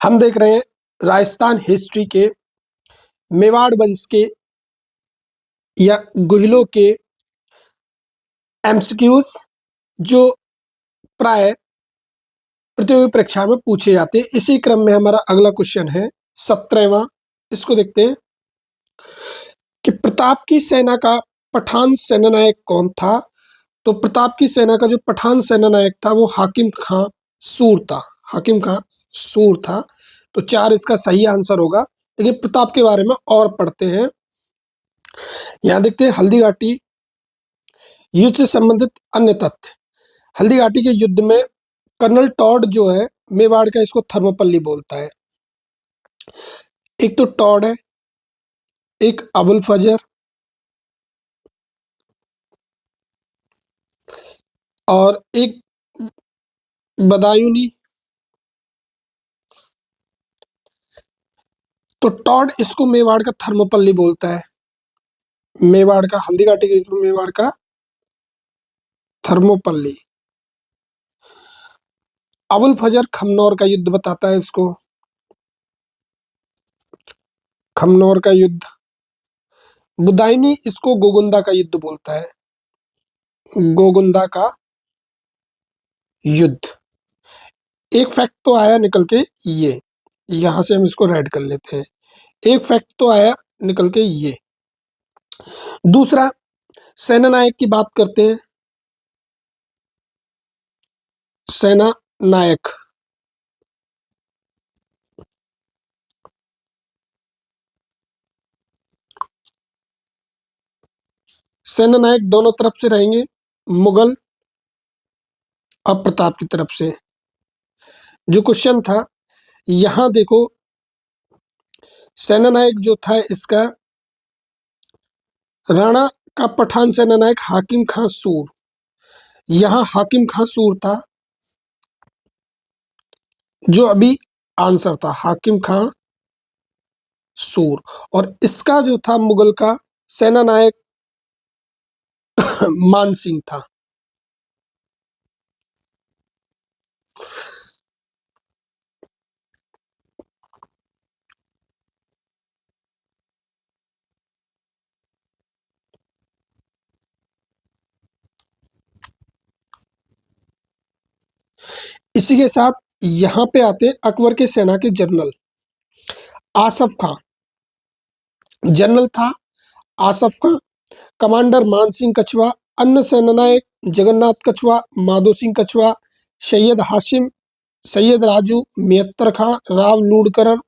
हम देख रहे हैं राजस्थान हिस्ट्री के मेवाड़ वंश के या गुहिलों के एमसीक्यूज जो प्राय प्रतियोगी परीक्षा में पूछे जाते हैं। इसी क्रम में हमारा अगला क्वेश्चन है 17वां। इसको देखते हैं कि प्रताप की सेना का पठान सेनानायक कौन था। तो प्रताप की सेना का जो पठान सेनानायक था वो हाकिम खां सूर था। हाकिम खां सूर था। तो 4 इसका सही आंसर होगा। लेकिन प्रताप के बारे में और पढ़ते हैं। यहाँ देखते हैं हल्दी घाटी युद्ध से संबंधित अन्य तथ्य। हल्दी घाटी के युद्ध में कर्नल टॉड जो है मेवाड़ का इसको थर्मोपल्ली बोलता है। एक तो टॉड है, एक अबुल फजर और एक बदायूनी। तो टॉड इसको मेवाड़ का थर्मोपल्ली बोलता है। मेवाड़ का हल्दी घाटी के युद्ध में मेवाड़ का थर्मोपल्ली। अबुल फजर खमनौर का युद्ध बताता है इसको। खमनौर का युद्ध। बुदायूनी इसको गोगुंदा का युद्ध बोलता है। गोगुंदा का युद्ध। एक फैक्ट तो आया निकल के ये, यहां से हम इसको रेड कर लेते हैं। एक फैक्ट तो आया निकल के ये। दूसरा, सेना नायक की बात करते हैं। सेना नायक सेना नायक दोनों तरफ से रहेंगे, मुगल और प्रताप की तरफ से। जो क्वेश्चन था यहां देखो, सेना नायक जो था इसका राणा का पठान सेना नायक हाकिम खां सूर। यहां हाकिम खां सूर था जो अभी आंसर था, हाकिम खां सूर। और इसका जो था मुगल का सेना नायक मान सिंह था। इसी के साथ यहां पे आते हैं अकबर के सेना के जनरल आसफ खां। जनरल था आसफ खां। कमांडर मान सिंह कछवा। अन्य सेनानायक जगन्नाथ कछवा, माधो सिंह कछवा, सैयद हाशिम, सैयद राजू, मियत्तर खां, राव लूड़करण,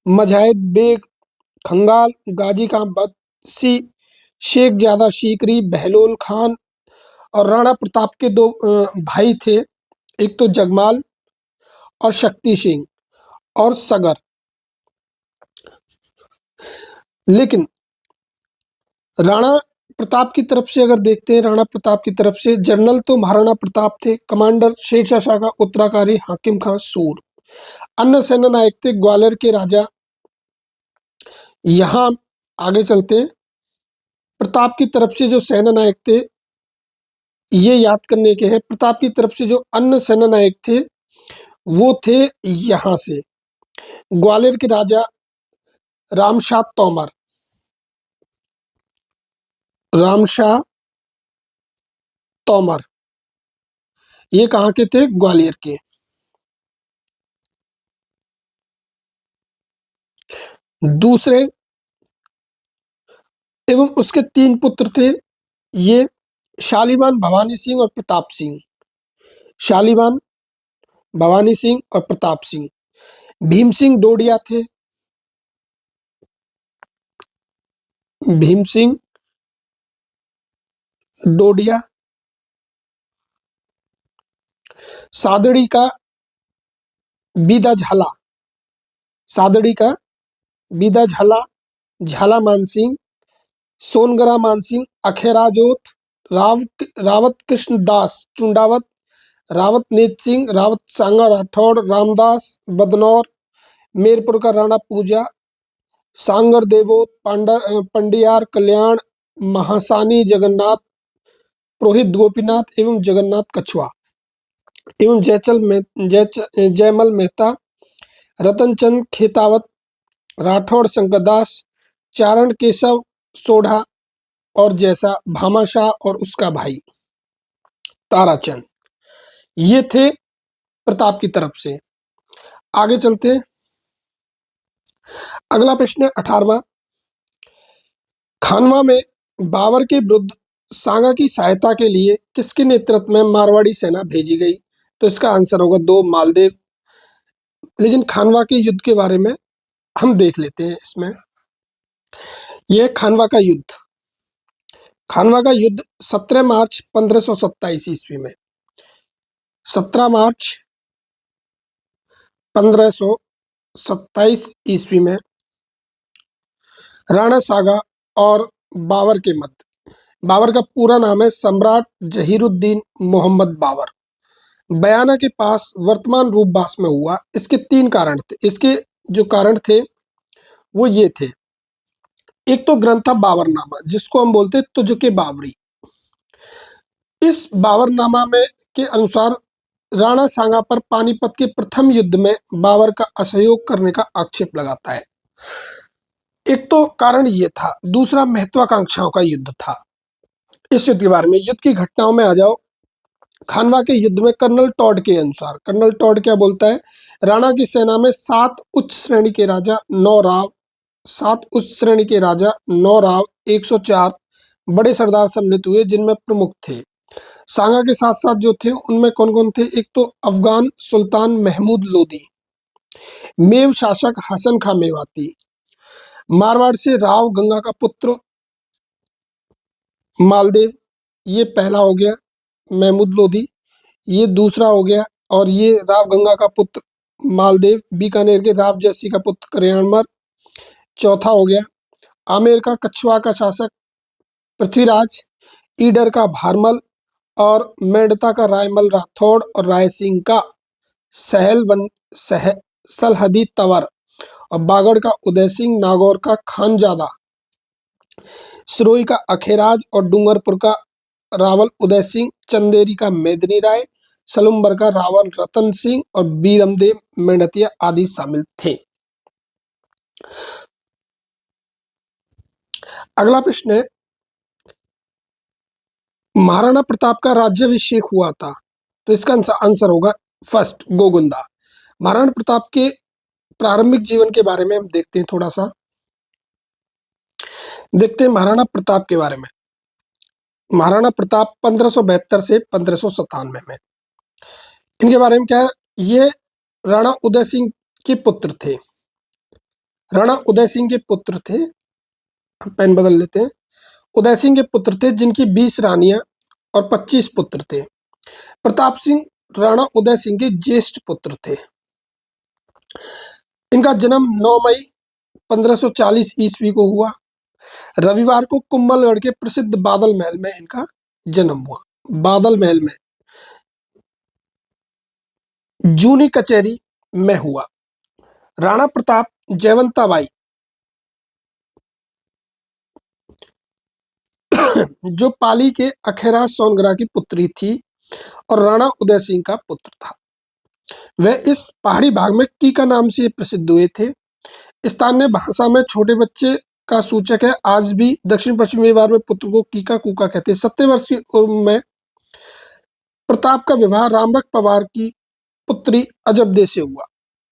मजाहिद बेग, खंगाल, गाजी खां बदसी, शेख ज्यादा सीकरी, बहलोल खान। और राणा प्रताप के 2 भाई थे, एक तो जगमाल और शक्ति सिंह और सगर। लेकिन राणा प्रताप की तरफ से अगर देखते हैं, राणा प्रताप की तरफ से जनरल तो महाराणा प्रताप थे, कमांडर शेरशाह शाह का उत्तराधिकारी हाकिम खां सूर। अन्य सेना नायक थे ग्वालियर के राजा। यहां आगे चलते हैं। प्रताप की तरफ से जो सेना नायक थे ये याद करने के हैं। प्रताप की तरफ से जो अन्य सेना नायक थे वो थे यहां से ग्वालियर के राजा रामशाह तोमर। रामशाह तोमर ये कहाँ के थे? ग्वालियर के। दूसरे एवं उसके 3 पुत्र थे, ये शालीवान, भवानी सिंह और प्रताप सिंह। शालीवान, भवानी सिंह और प्रताप सिंह। भीम सिंह डोडिया थे। भीम सिंह डोडिया। सादड़ी का बीदा झाला। सादड़ी का बीदा झाला, झाला मानसिंह, सोनगरा मानसिंह, अखेराजोत, रावत कृष्ण दास चुंडावत, रावत नेत सिंह, रावत सांगा राठौड़, रामदास बदनौर, मेरपुर का राणा पूजा, सांगर देवोत, पंडियार कल्याण, महासानी जगन्नाथ, पुरोहित गोपीनाथ एवं जगन्नाथ कछवा एवं जयमल मेहता रतनचंद खेतावत, राठौड़ शंकरदास, चारण केशव सोढ़ा और जैसा भामाशाह और उसका भाई ताराचंद। ये थे प्रताप की तरफ से। आगे चलते हैं। अगला प्रश्न है 18वां। खानवा में बाबर के विरुद्ध सांगा की सहायता के लिए किसके नेतृत्व में मारवाड़ी सेना भेजी गई? तो इसका आंसर होगा 2 मालदेव। लेकिन खानवा के युद्ध के बारे में हम देख लेते हैं। इसमें यह खानवा का युद्ध 17 मार्च 1527 ईस्वी में, 17 मार्च 1527 ईस्वी में राणा सागा और बाबर के मध्य। बाबर का पूरा नाम है सम्राट जहीरुद्दीन मोहम्मद बाबर। बयाना के पास वर्तमान रूपबास में हुआ। इसके 3 कारण थे। इसके जो कारण थे वो ये थे। एक तो ग्रंथ था बाबरनामा, जिसको हम बोलते हैं तुजुके बाबरी। इस बाबरनामा में के अनुसार राणा सांगा पर पानीपत के प्रथम युद्ध में बाबर का असहयोग करने का आक्षेप लगाता है। एक तो कारण ये था। दूसरा महत्वाकांक्षाओं का युद्ध था। इस युद्ध के बारे में, युद्ध की घटनाओं में आ जाओ। खानवा के युद्ध में कर्नल टॉड के अनुसार, कर्नल टॉड क्या बोलता है? राणा की सेना में 7 उच्च श्रेणी के राजा, 9 राव, 7 उच्च श्रेणी के राजा, 9 राव, 104 बड़े सरदार सम्मिलित हुए, जिनमें प्रमुख थे। सांगा के साथ साथ जो थे उनमें कौन कौन थे? एक तो अफगान सुल्तान महमूद लोदी, मेव शासक हसन खां मेवाती, मारवाड़ से राव गंगा का पुत्र मालदेव, ये पहला हो गया महमूद लोधी। ये दूसरा हो गया। और ये राव गंगा का पुत्र मालदेव, बीकानेर के राव जैसी का पुत्र कल्याणमल। चौथा हो गया आमेर का कछुआ का शासक पृथ्वीराज, ईडर का भारमल और मेड़ता का रायमल राठौड़ और रायसिंह का सलहदी तंवर और बागड़ का उदय सिंह, नागौर का खानजादा, सिरोही का अखेराज और डूंगरपुर का रावल उदय सिंह, चंदेरी का मेदनी राय, सलुम्बर का रावल रतन सिंह और बीरमदेव मेड़तिया आदि शामिल थे। अगला प्रश्न है, महाराणा प्रताप का राज्याभिषेक हुआ था। तो इसका आंसर होगा फर्स्ट गोगुंदा। महाराणा प्रताप के प्रारंभिक जीवन के बारे में हम देखते हैं। थोड़ा सा देखते हैं महाराणा प्रताप के बारे में। महाराणा प्रताप 1572 से 1597 में, इनके बारे में क्या है? ये राणा उदय सिंह के पुत्र थे। राणा उदय सिंह के पुत्र थे। हम पेन बदल लेते हैं। उदय सिंह के पुत्र थे, जिनकी 20 रानियां और 25 पुत्र थे। प्रताप सिंह राणा उदय सिंह के ज्येष्ठ पुत्र थे। इनका जन्म 9 मई 1540 ईस्वी को हुआ। रविवार को कुंभलगढ़ के प्रसिद्ध बादल महल में इनका जन्म हुआ। बादल महल में जूनी कचहरी में हुआ। राणा प्रताप जयवंताबाई जो पाली के अखेराज सोनगरा की पुत्री थी और राणा उदय सिंह का पुत्र था। वह इस पहाड़ी भाग में कीका नाम से प्रसिद्ध हुए थे। स्थानीय भाषा में छोटे बच्चे का सूचक है। आज भी दक्षिण पश्चिमी बिहार में पुत्र को कीका कूका कहते हैं। 70 वर्ष की उम्र में प्रताप का विवाह रामरख पवार की पुत्री अजबदे से हुआ।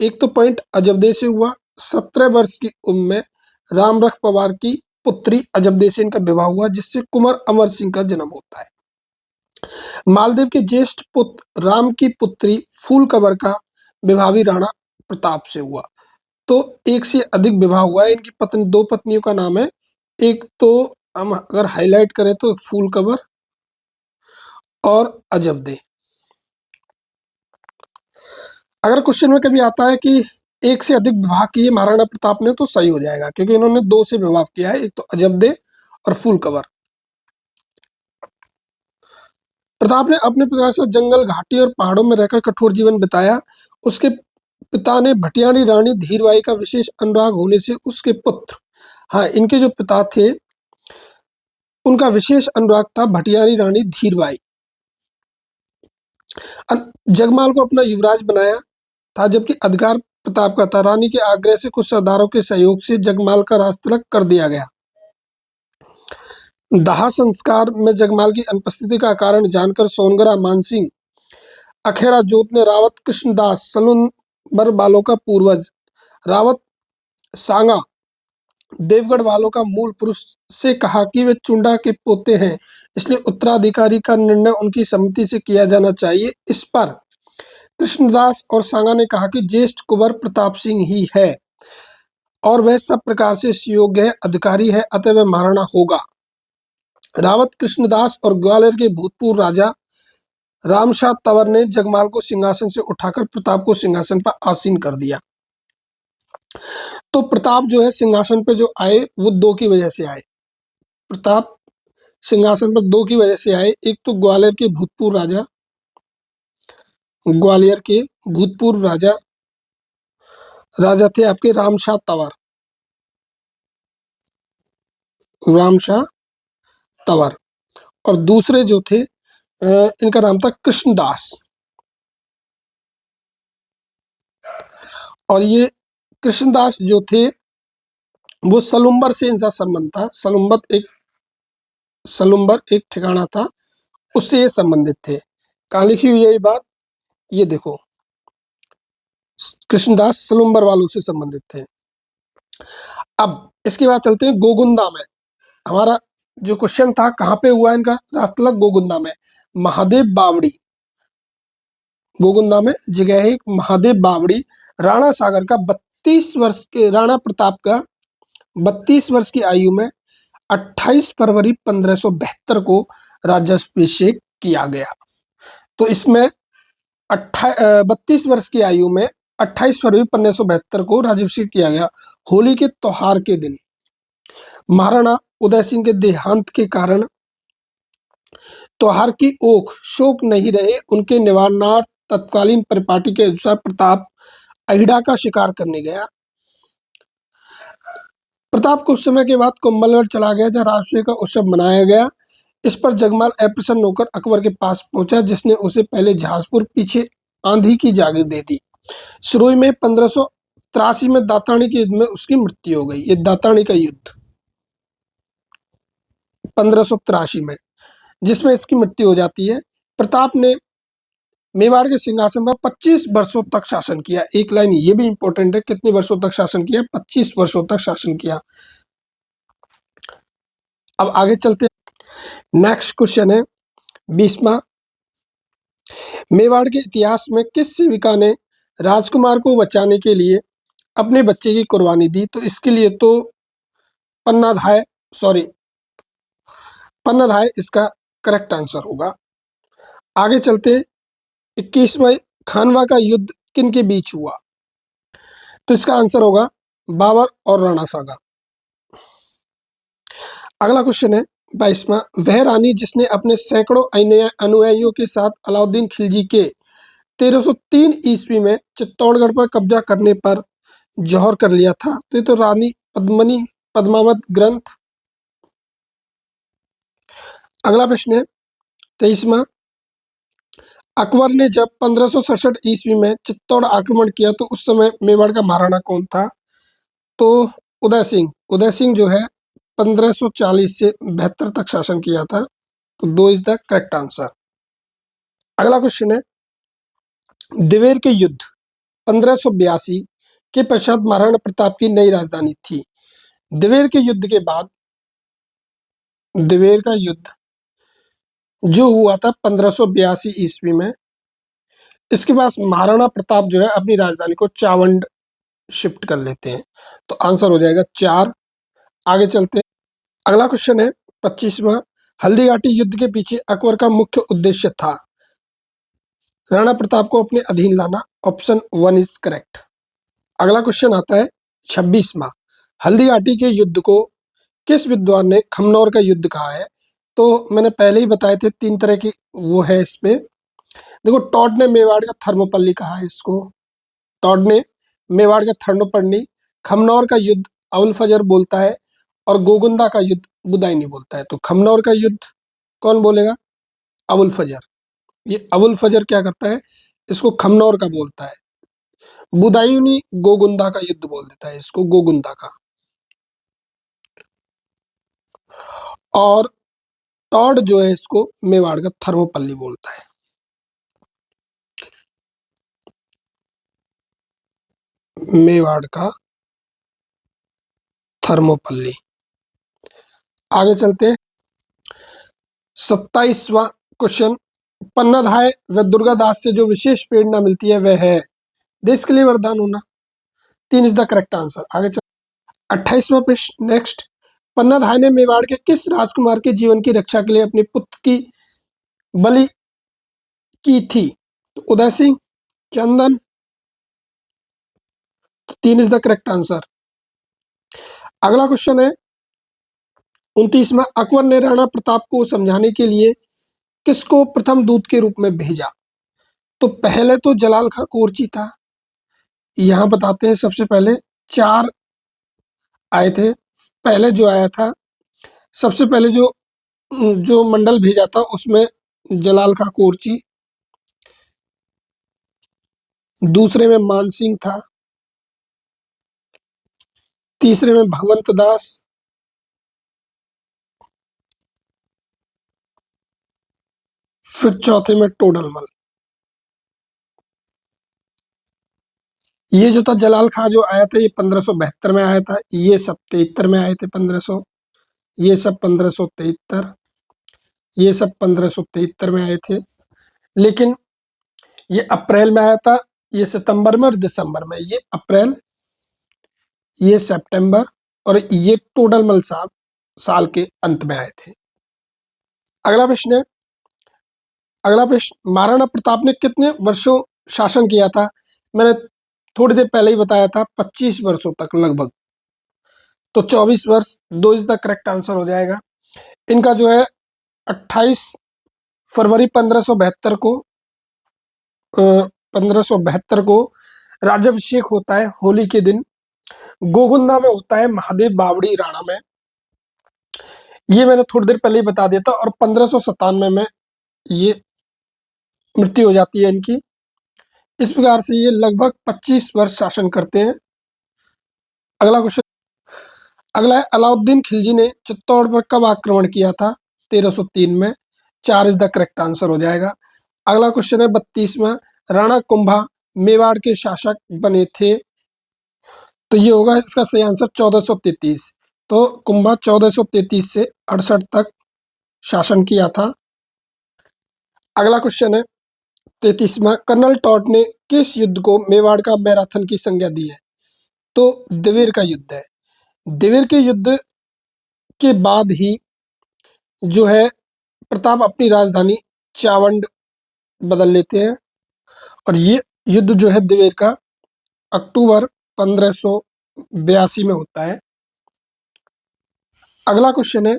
एक तो पॉइंट अजबदे से हुआ। 17 वर्ष की उम्र में रामरख पवार की पुत्री अजबदे से इनका विवाह हुआ, जिससे कुंवर अमर सिंह का जन्म होता है। मालदेव के ज्येष्ठ पुत्र राम की पुत्री फूलकबर का विवाह भी राणा प्रताप से हुआ। तो एक से अधिक विवाह हुआ है। इनकी पत्नी, 2 पत्नियों का नाम है। एक तो हम अगर हाईलाइट करें तो फूलकबर और अजबदे। अगर क्वेश्चन में कभी आता है कि एक से अधिक विवाह किए महाराणा प्रताप ने, तो सही हो जाएगा, क्योंकि इन्होंने 2 से विवाह किया है। एक तो अजबदे और फूलकबर। प्रताप ने अपने पिता से जंगल, घाटी और पहाड़ों में रहकर कठोर जीवन बिताया। उसके पिता ने भटियाणी रानी धीरबाई का विशेष अनुराग होने से उसके पुत्र, हाँ, इनके जो पिता थे उनका विशेष अनुराग था भटियाणी रानी धीरबाई। जगमाल को अपना युवराज बनाया था, जबकि अधिकार प्रताप का था। रानी के आग्रह से कुछ सरदारों के सहयोग से जगमाल का राजतिलक कर दिया गया। दाह संस्कार में जगमाल की अनुपस्थिति का कारण जानकर सोनगरा, मानसिंह, अखेरा जोत ने रावत कृष्णदास, सलुंबर वालों का पूर्वज, रावत सांगा, देवगढ़ वालों का मूल पुरुष से कहा कि वे चुंडा के पोते हैं, इसलिए उत्तराधिकारी का निर्णय उनकी सम्मति से किया जाना चाहिए। इस पर कृष्णदास और सांगा ने कहा कि ज्येष्ठ कुंवर प्रताप सिंह ही है और वह सब प्रकार से योग्य है, अधिकारी है, अतः वह महाराणा होगा। रावत कृष्णदास और ग्वालियर के भूतपूर्व राजा रामशाह तंवर ने जगमाल को सिंहासन से उठाकर प्रताप को सिंहासन पर आसीन कर दिया। तो प्रताप जो है सिंहासन पे जो आए वो दो की वजह से आए। प्रताप सिंहासन पर दो की वजह से आए। एक तो ग्वालियर के भूतपूर्व राजा थे आपके रामशाह तंवर, और दूसरे जो थे इनका नाम था कृष्णदास। और ये कृष्णदास जो थे वो सलुम्बर से इनका संबंध था। सलुम्बर एक ठिकाना था, उससे ये संबंधित थे। कहाँ लिखी हुई है ये बात? ये देखो, कृष्णदास सलुम्बर वालों से संबंधित थे। अब इसके बाद चलते हैं गोगुंदा में। हमारा जो क्वेश्चन था कहाँ पे हुआ इनका राजतिलक? गोगुंदा में। महादेव बावड़ी, गोगुंदा में जगह है महादेव बावड़ी। राणा सागर का 32 वर्ष के राणा प्रताप का 32 वर्ष की आयु में 28 फरवरी 1572 को राज्याभिषेक किया गया। तो इसमें 32 वर्ष की आयु में 28 फरवरी 1572 को राज्याभिषेक किया गया। होली के त्योहार के दिन महाराणा उदय सिंह के देहांत के कारण त्योहार की ओख शोक नहीं रहे। उनके निवारणार्थ तत्कालीन परिपाटी के अनुसार प्रताप अहिड़ा का शिकार करने गया। प्रताप कुछ समय के बाद कुंभलगढ़ चला गया, जहाँ राष्ट्रीय का उत्सव मनाया गया। इस पर जगमाल अप्रसन्न होकर अकबर के पास पहुंचा, जिसने उसे पहले जहाजपुर, पीछे आंधी की जागीर दे दी। शुरू में 1583 में दातानी के युद्ध में उसकी मृत्यु हो गई। ये दातानी का युद्ध 1583 में, जिसमें इसकी मृत्यु हो जाती है। प्रताप ने मेवाड़ के सिंहासन पर 25 वर्षों तक शासन किया। एक लाइन ये भी इंपॉर्टेंट है, कितने वर्षों तक शासन किया? 25 वर्षों तक शासन किया। अब आगे चलते हैं। नेक्स्ट क्वेश्चन है 20वां। मेवाड़ के इतिहास में किस सेविका ने राजकुमार को बचाने के लिए अपने बच्चे की कुर्बानी दी? तो इसके लिए तो पन्नाधाय इसका करेक्ट आंसर होगा। आगे चलते हैं। 21वां, खानवा का युद्ध किन के बीच हुआ? तो इसका आंसर होगा बाबर और राणा सागा। अगला क्वेश्चन है 22वां। वह रानी जिसने अपने सैकड़ों अनुयायियों के साथ अलाउद्दीन खिलजी के 1303 ईस्वी में चित्तौड़गढ़ पर कब्जा करने पर जौहर कर लिया था, तो ये तो रानी पद्मावत ग्रंथ। अगला प्रश्न है 23वां। अकबर ने जब 1567 ईस्वी में चित्तौड़ आक्रमण किया तो उस समय मेवाड़ का महाराणा कौन था? तो उदय सिंह जो है 1540 से 72 तक शासन किया था। तो 2 इज द करेक्ट आंसर। अगला क्वेश्चन है दिवेर के युद्ध 1582 के पश्चात महाराणा प्रताप की नई राजधानी थी। दिवेर के युद्ध के बाद दिवेर का युद्ध जो हुआ था 1582 ईस्वी में, इसके बाद महाराणा प्रताप जो है अपनी राजधानी को चावंड शिफ्ट कर लेते हैं। तो आंसर हो जाएगा 4। आगे चलते हैं। अगला क्वेश्चन है 25वां। हल्दीघाटी युद्ध के पीछे अकबर का मुख्य उद्देश्य था राणा प्रताप को अपने अधीन लाना। Option 1 is correct. अगला क्वेश्चन आता है 26वां। हल्दीघाटी के युद्ध को किस विद्वान ने खमनौर का युद्ध कहा है? तो मैंने पहले ही बताए थे 3 तरह की वो है इसमें। देखो, टॉड ने मेवाड़ का थर्मोपल्ली कहा है इसको। टॉड ने मेवाड़ का थर्मोपल्ली। खमनौर का युद्ध अबुल फजर बोलता है और गोगुंदा का युद्ध बुदायनी बोलता है। तो खमनौर का युद्ध कौन बोलेगा? अबुल फजर। ये अबुल फजर क्या करता है? इसको खमनौर का बोलता है। बुदायूनी गोगुंदा का युद्ध बोल देता है इसको, गोगुंदा का। और टॉड जो है इसको मेवाड़ का थर्मोपल्ली बोलता है। मेवाड़ का थर्मोपल्ली। आगे चलते हैं। 27वां क्वेश्चन, पन्नाधाय व दुर्गादास से जो विशेष प्रेरणा मिलती है वह है देश के लिए वरदान होना। 3 इज द करेक्ट आंसर। आगे चल 28वां प्रश्न नेक्स्ट, पन्नाधाय ने मेवाड़ के किस राजकुमार के जीवन की रक्षा के लिए अपने पुत्र की बलि की थी? तो उदय सिंह, चंदन, 3 इज द करेक्ट आंसर। अगला क्वेश्चन है 29वां, अकबर ने राणा प्रताप को समझाने के लिए किसको प्रथम दूत के रूप में भेजा? तो पहले तो जलाल खां कोरची था, यहाँ बताते हैं। सबसे पहले 4 आए थे। पहले जो आया था, सबसे पहले जो जो मंडल भेजा था उसमें जलाल खां कोरची, दूसरे में मान सिंह था, तीसरे में भगवंत दास, फिर चौथे में टोडरमल। ये जो था जलाल खां जो आया था ये 1572 में आया था, ये सब 73 में आए थे 1500, ये सब 1573, ये सब 1573 में आए थे। लेकिन ये अप्रैल में आया था, ये सितंबर में और दिसंबर में, ये अप्रैल, ये सितंबर, और ये टोडरमल साहब साल के अंत में आए थे। अगला प्रश्न है, अगला प्रश्न, महाराणा प्रताप ने कितने वर्षों शासन किया था? मैंने थोड़ी देर पहले ही बताया था, 25 वर्षों तक लगभग। तो 24 वर्ष, 2 इज द करेक्ट आंसर हो जाएगा। इनका जो है 28 फरवरी 1572 को राज्याभिषेक होता है होली के दिन। गोगुंदा में होता है, महादेव बावड़ी राणा में। ये मैंने थोड़ी देर पहले ही बता दिया था। और 1597 में ये मृत्यु हो जाती है इनकी। इस प्रकार से ये लगभग 25 वर्ष शासन करते हैं। अगला क्वेश्चन, अगला है, अलाउद्दीन खिलजी ने चित्तौड़ पर कब आक्रमण किया था? 1303 में। 4 इज द करेक्ट आंसर हो जाएगा। अगला क्वेश्चन है 32वां, राणा कुंभा मेवाड़ के शासक बने थे? तो ये होगा इसका सही आंसर 1433। तो कुंभा 1433 से 68 तक शासन किया था। अगला क्वेश्चन है 33वां, कर्नल टॉड ने किस युद्ध को मेवाड़ का मैराथन की संज्ञा दी है? तो दिवेर का युद्ध है। दिवेर के युद्ध के बाद ही जो है प्रताप अपनी राजधानी चावंड बदल लेते हैं। और ये युद्ध जो है दिवेर का अक्टूबर 1582 में होता है। अगला क्वेश्चन है,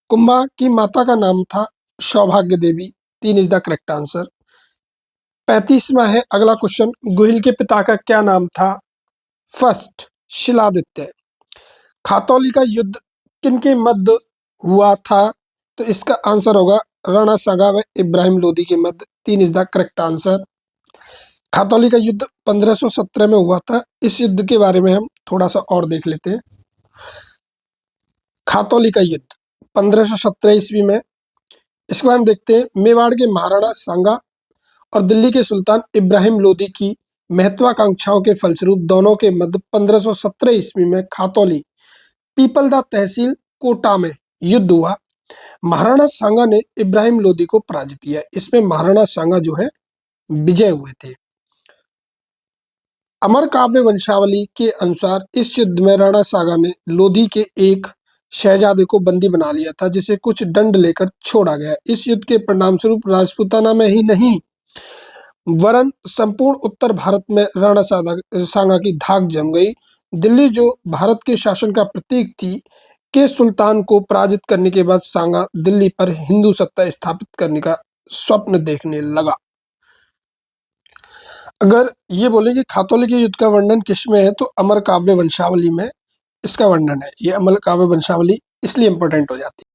कुंभा की माता का नाम था सौभाग्य देवी। 3 इज द करेक्ट आंसर। 35वां है अगला क्वेश्चन, गोहिल के पिता का क्या नाम था? फर्स्ट शिलादित्य। खातौली का युद्ध किनके मध्य हुआ था? तो इसका आंसर होगा राणा सांगा व इब्राहिम लोदी के मध्य। 3 is the correct answer. Khatauli का युद्ध 1517 में हुआ था। इस युद्ध के बारे में हम थोड़ा सा और देख लेते हैं। खातौली का युद्ध 1517 ईस्वी में। इसके बारे में देखते हैं। मेवाड़ के महाराणा सांगा और दिल्ली के सुल्तान इब्राहिम लोदी की महत्वाकांक्षाओं के फलस्वरूप दोनों के मध्य 1517 ईस्वी में खातौली पीपलदा तहसील कोटा में युद्ध हुआ। महाराणा सांगा ने इब्राहिम लोदी को पराजित किया। इसमें महाराणा सांगा जो है विजय हुए थे। अमर काव्य वंशावली के अनुसार इस युद्ध में राणा सांगा ने लोधी के एक शहजादे को बंदी बना लिया था, जिसे कुछ दंड लेकर छोड़ा गया। इस युद्ध के परिणाम स्वरूप राजपूताना में ही नहीं वरन संपूर्ण उत्तर भारत में राणा सांगा की धाक जम गई। दिल्ली जो भारत के शासन का प्रतीक थी के सुल्तान को पराजित करने के बाद सांगा दिल्ली पर हिंदू सत्ता स्थापित करने का स्वप्न देखने लगा। अगर ये बोले कि खातौली के युद्ध का वर्णन किसमें है, तो अमर काव्य वंशावली में इसका वर्णन है। ये अमर काव्य वंशावली इसलिए इंपॉर्टेंट हो जाती है।